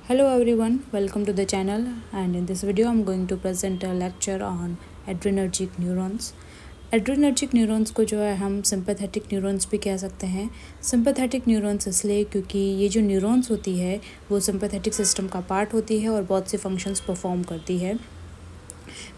Hello everyone, welcome to the channel, and in this video I'm going to present a lecture on adrenergic neurons. Adrenergic neurons को जो है हम sympathetic neurons भी कह सकते हैं। सिंपैथेटिक न्यूरॉन्स इसलिए क्योंकि ये जो न्यूरॉन्स होती है वो सिंपैथेटिक सिस्टम का पार्ट होती है और बहुत से फंक्शंस परफॉर्म करती है।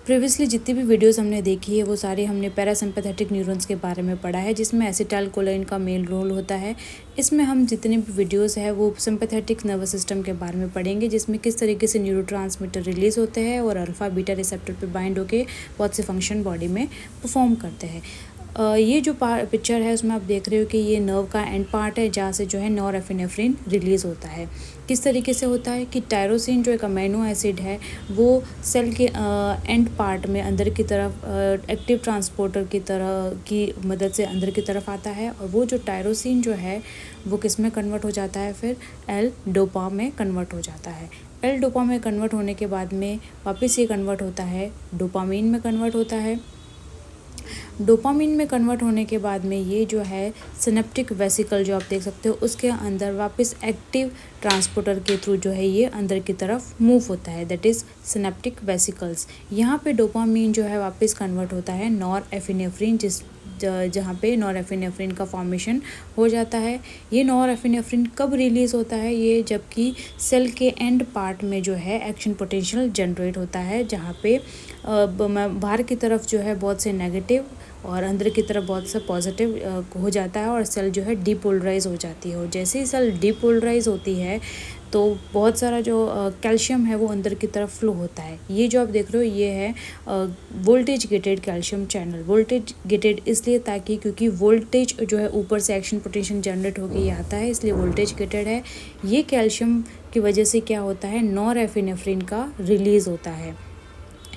प्रीवियसली जितनी भी वीडियोस हमने देखी है वो सारी हमने पैरासिम्पैथेटिक न्यूरॉन्स के बारे में पढ़ा है, जिसमें एसिटाइलकोलाइन का मेन रोल होता है। इसमें हम जितने भी वीडियोस है वो सिंपैथेटिक नर्वस सिस्टम के बारे में पढ़ेंगे, जिसमें किस तरीके से न्यूरोट्रांसमीटर रिलीज़ होते हैं और अल्फ़ा बीटा रिसेप्टर पे बाइंड होके बहुत से फंक्शन बॉडी में परफॉर्म करते हैं। ये जो पिक्चर है उसमें आप देख रहे हो कि ये नर्व का एंड पार्ट है, जहाँ से जो है नॉरएपिनेफ्रिन रिलीज़ होता है। किस तरीके से होता है कि टायरोसिन जो एक अमीनो एसिड है वो सेल के एंड पार्ट में अंदर की तरफ एक्टिव ट्रांसपोर्टर की तरह की मदद से अंदर की तरफ आता है, और वो जो टायरोसिन जो है वो किस में कन्वर्ट हो जाता है, फिर एल डोपा में कन्वर्ट हो जाता है। एल डोपा में कन्वर्ट होने के बाद में वापस ये कन्वर्ट होता है डोपामीन में कन्वर्ट होता है। डोपामीन में कन्वर्ट होने के बाद में ये जो है सिनेप्टिक वेसिकल जो आप देख सकते हो उसके अंदर वापस एक्टिव ट्रांसपोर्टर के थ्रू जो है ये अंदर की तरफ मूव होता है, दैट इज़ सिनेप्टिक वेसिकल्स। यहाँ पे डोपामीन जो है वापस कन्वर्ट होता है नॉरएपिनेफ्रिन, जहाँ पे नॉरएपिनेफ्रिन का फॉर्मेशन हो जाता है। ये नॉरएपिनेफ्रिन कब रिलीज़ होता है, ये जबकि सेल के एंड पार्ट में जो है एक्शन पोटेंशियल जनरेट होता है, जहाँ पे बाहर की तरफ जो है बहुत से नेगेटिव और अंदर की तरफ बहुत सा पॉजिटिव हो जाता है, और सेल जो है डीपोलराइज हो जाती है। और जैसे ही सेल डीपोलराइज होती है तो बहुत सारा जो कैल्शियम है वो अंदर की तरफ फ्लो होता है। ये जो आप देख रहे हो ये है voltage gated calcium channel. Voltage gated इसलिए ताकि क्योंकि वोल्टेज जो है ऊपर से एक्शन पोटेंशियल जनरेट होकर ये आता है, इसलिए वोल्टेज गेटेड है। ये कैल्शियम की वजह से क्या होता है, नॉरएपिनेफ्रिन का रिलीज़ होता है।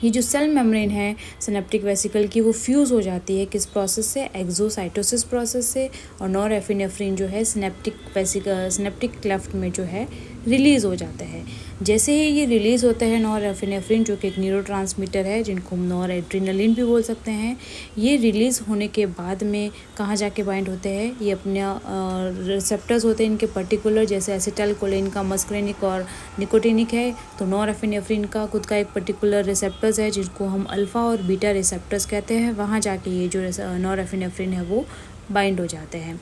ये जो सेल मेम्ब्रेन है सिनेप्टिक वेसिकल की वो फ्यूज़ हो जाती है किस प्रोसेस से, एक्सोसाइटोसिस प्रोसेस से, और नॉरएपिनेफ्रिन जो है सिनेप्टिक क्लेफ्ट में जो है रिलीज़ हो जाता है। जैसे ही ये रिलीज़ होता है नॉरएपिनेफ्रिन जो कि एक न्यूरोट्रांसमीटर है जिनको हम नॉरएड्रेनालिन भी बोल सकते हैं, ये रिलीज़ होने के बाद में कहाँ जाके बाइंड होते हैं, ये अपने रिसेप्टर्स होते हैं इनके पर्टिकुलर, जैसे एसिटाइलकोलाइन का मस्करेनिक और निकोटिनिक है, तो नॉरएपिनेफ्रिन का खुद का एक पर्टिकुलर रिसेप्टर्स है जिनको हम अल्फ़ा और बीटा रिसेप्टर्स कहते हैं। वहाँ जाके ये जो नॉरएपिनेफ्रिन है वो बाइंड हो जाते हैं।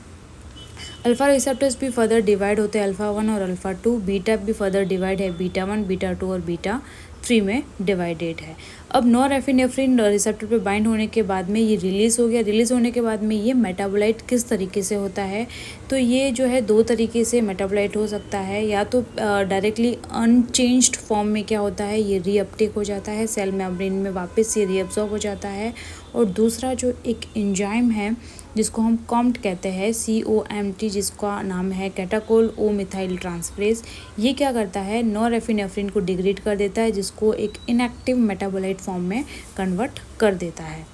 अल्फ़ा रिसेप्टर्स भी फर्दर डिवाइड होते हैं अल्फ़ा 1 और अल्फ़ा 2। बीटा भी फर्दर डिवाइड है बीटा 1, बीटा 2 और बीटा 3 में डिवाइडेड है। अब नॉरएपिनेफ्रिन रिसेप्टर पे बाइंड होने के बाद में ये रिलीज़ हो गया। रिलीज़ होने के बाद में ये मेटाबोलाइट किस तरीके से होता है, तो ये जो है दो तरीके से मेटाबोलाइट हो सकता है। या तो डायरेक्टली अनचेंज्ड फॉर्म में क्या होता है, ये रीअपटेक हो जाता है सेल मेम्ब्रेन में, वापस ये रीअब्जॉर्ब हो जाता है। और दूसरा जो एक एंजाइम है जिसको हम कॉम्ट कहते हैं, COMT, जिसका नाम है कैटाकोल ओ मिथाइल ट्रांसफरेज, ये क्या करता है, नॉरएपिनेफ्रिन को डिग्रेड कर देता है, जिसको एक इनएक्टिव मेटाबोलाइट फॉर्म में कन्वर्ट कर देता है।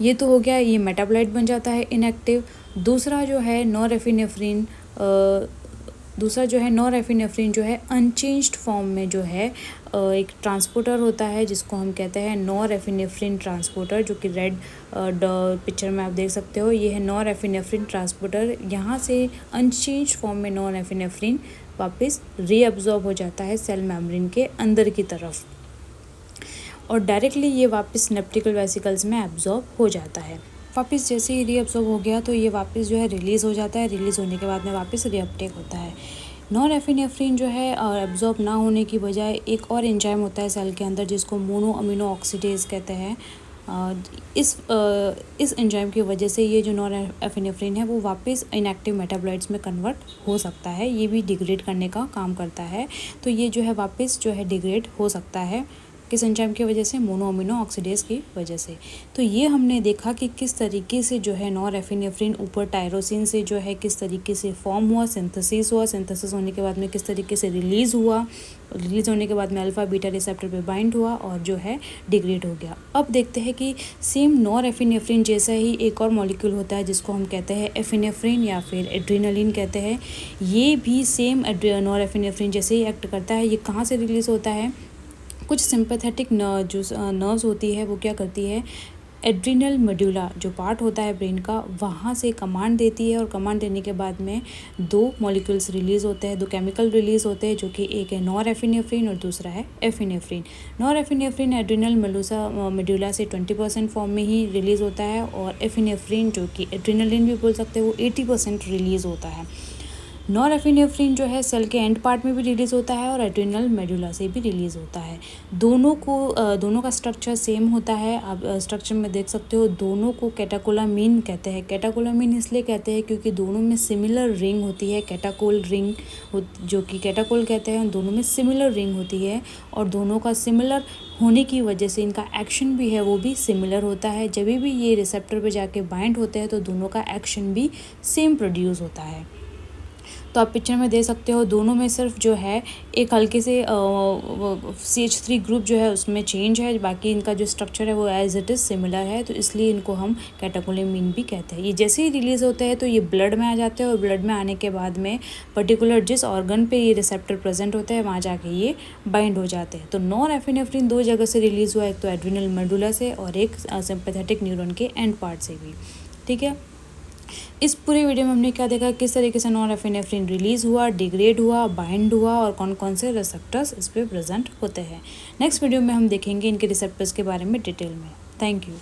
ये तो हो गया, ये मेटाबोलाइट बन जाता है इनएक्टिव। दूसरा जो है नॉरएपिनेफ्रिन जो है अनचेंज्ड फॉर्म में जो है एक ट्रांसपोर्टर होता है जिसको हम कहते हैं नॉरएपिनेफ्रिन ट्रांसपोर्टर, जो कि रेड पिक्चर में आप देख सकते हो, ये है नॉरएपिनेफ्रिन ट्रांसपोर्टर। यहाँ से अनचेंज्ड फॉर्म में नॉरएपिनेफ्रिन वापस रीअब्जॉर्ब हो जाता है सेल मेम्ब्रेन के अंदर की तरफ, और डायरेक्टली ये वापस सिनेप्टिकल वेसिकल्स में एब्जॉर्ब हो जाता है। वापस जैसे ही रीअब्जॉर्ब हो गया तो ये वापस जो है रिलीज़ हो जाता है। रिलीज़ होने के बाद में वापस रीअपटेक होता है। नॉरएपिनेफ्रिन जो है एब्जॉर्ब ना होने की बजाय एक और एंजाइम होता है सेल के अंदर जिसको मोनो अमीनो ऑक्सीडेज कहते हैं। इस एंजाइम की वजह से ये जो नॉरएपिनेफ्रिन है वो वापस इनएक्टिव मेटाबोलाइट्स में कन्वर्ट हो सकता है। ये भी डिग्रेड करने का काम करता है, तो ये जो है वापस जो है डिग्रेड हो सकता है किस एंजाइम की वजह से, मोनो अमीनो ऑक्सीडेज की वजह से। तो ये हमने देखा कि किस तरीके से जो है नॉरएपिनेफ्रिन ऊपर टायरोसिन से जो है किस तरीके से फॉर्म हुआ, सिंथेसिस हुआ, सिंथेसिस होने के बाद में किस तरीके से रिलीज़ हुआ, रिलीज़ होने के बाद में अल्फ़ा बीटा रिसेप्टर पे बाइंड हुआ और जो है डिग्रेड हो गया। अब देखते हैं कि सेम नॉरएपिनेफ्रिन जैसा ही एक और मॉलिक्यूल होता है जिसको हम कहते हैं एपिनेफ्रिन या फिर एड्रेनालिन कहते हैं। ये भी सेम नॉरएपिनेफ्रिन जैसे ही एक्ट करता है। ये कहाँ से रिलीज़ होता है, कुछ सिंपैथेटिक जो नर्व्स होती है वो क्या करती है, एड्रिनल मेडुला जो पार्ट होता है ब्रेन का, वहाँ से कमांड देती है और कमांड देने के बाद में दो मॉलिक्यूल्स रिलीज़ होते हैं, दो केमिकल रिलीज़ होते हैं, जो कि एक है नॉरएपिनेफ्रिन और दूसरा है एपिनेफ्रिन। नॉरएपिनेफ्रिन एड्रिनल मेडुला से 20% फॉर्म में ही रिलीज़ होता है और एपिनेफ्रिन जो कि एड्रिनलिन भी बोल सकते हैं वो 80% रिलीज़ होता है। नॉरएपिनेफ्रिन जो है सेल के एंड पार्ट में भी रिलीज़ होता है और एड्रिनल मेडुला से भी रिलीज़ होता है। दोनों का स्ट्रक्चर सेम होता है। आप स्ट्रक्चर में देख सकते हो, दोनों को कैटाकोलामीन कहते हैं। कैटाकोलामीन इसलिए कहते हैं क्योंकि दोनों में सिमिलर रिंग होती है, कैटाकोल रिंग जो कि कैटाकोल कहते हैं, दोनों में सिमिलर रिंग होती है और दोनों का सिमिलर होने की वजह से इनका एक्शन भी है वो भी सिमिलर होता है। जब भी ये रिसेप्टर पे जाके बाइंड होते हैं तो दोनों का एक्शन भी सेम प्रोड्यूस होता है। तो आप पिक्चर में देख सकते हो, दोनों में सिर्फ जो है एक हल्के से CH3 ग्रुप जो है उसमें चेंज है, बाकी इनका जो स्ट्रक्चर है वो एज इट इज़ सिमिलर है, तो इसलिए इनको हम कैटाकोलामीन भी कहते हैं। ये जैसे ही रिलीज़ होते हैं तो ये ब्लड में आ जाते हैं और ब्लड में आने के बाद में पर्टिकुलर जिस ऑर्गन पे ये रिसेप्टर प्रेजेंट होते हैं वहाँ जाके ये बाइंड हो जाते हैं। तो नॉरएपिनेफ्रिन दो जगह से रिलीज़ हुआ, एक तो एड्रिनल मेडुला से और एक सिंपैथेटिक न्यूरॉन के एंड पार्ट से भी। ठीक है, इस पूरे वीडियो में हमने क्या देखा, किस तरीके से नॉरएपिनेफ्रिन रिलीज़ हुआ, डिग्रेड हुआ, बाइंड हुआ और कौन कौन से रिसेप्टर्स इस पर प्रेजेंट होते हैं। नेक्स्ट वीडियो में हम देखेंगे इनके रिसेप्टर्स के बारे में डिटेल में। Thank you.